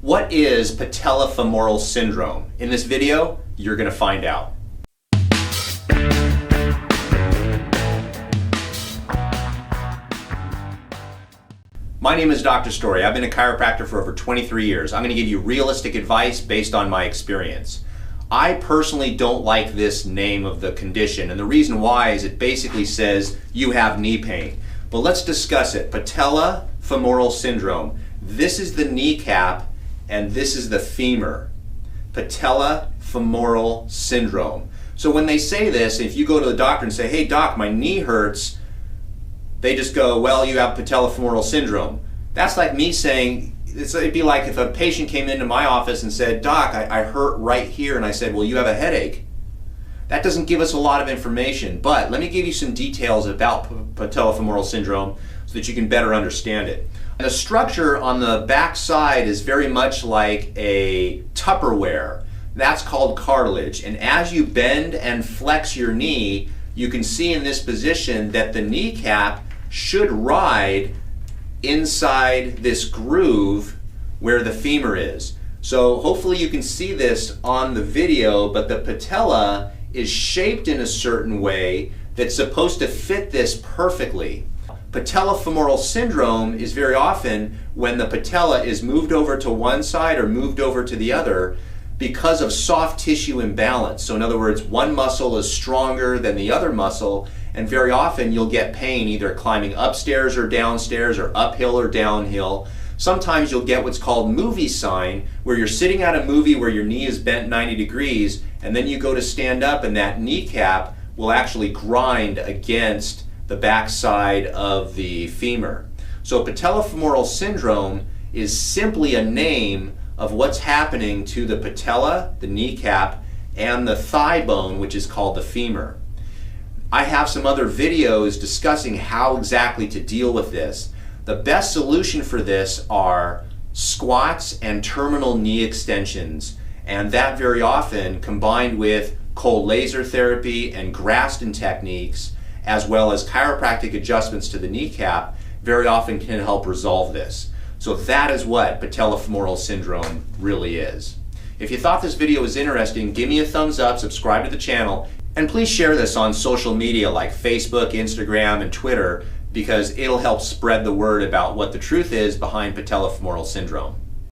What is patellofemoral syndrome? In this video, you're going to find out. My name is Dr. Story. I've been a chiropractor for over 23 years. I'm going to give you realistic advice based on my experience. I personally don't like this name of the condition, and the reason why is it basically says you have knee pain. But let's discuss it. Patellofemoral syndrome. This is the kneecap and this is the femur. Patellofemoral syndrome. So when they say this, if you go to the doctor and say, "Hey doc, my knee hurts," they just go, "Well, you have patellofemoral syndrome." That's like me saying, it'd be like if a patient came into my office and said, "Doc, I hurt right here," and I said, "Well, you have a headache." That doesn't give us a lot of information, but let me give you some details about patellofemoral syndrome so that you can better understand it. The structure on the back side is very much like a Tupperware. That's called cartilage, and as you bend and flex your knee, you can see in this position that the kneecap should ride inside this groove where the femur is. So hopefully you can see this on the video, but the patella is shaped in a certain way that's supposed to fit this perfectly. Patellofemoral syndrome is very often when the patella is moved over to one side or moved over to the other because of soft tissue imbalance. So in other words, one muscle is stronger than the other muscle, and very often you'll get pain either climbing upstairs or downstairs or uphill or downhill. Sometimes you'll get what's called movie sign, where you're sitting at a movie where your knee is bent 90 degrees, and then you go to stand up and that kneecap will actually grind against the back side of the femur. So patellofemoral syndrome is simply a name of what's happening to the patella, the kneecap, and the thigh bone, which is called the femur. I have some other videos discussing how exactly to deal with this. The best solution for this are squats and terminal knee extensions, and that very often combined with cold laser therapy and Graston techniques, as well as chiropractic adjustments to the kneecap, very often can help resolve this. So that is what patellofemoral syndrome really is. If you thought this video was interesting, give me a thumbs up, subscribe to the channel, and please share this on social media like Facebook, Instagram, and Twitter, because it'll help spread the word about what the truth is behind patellofemoral syndrome.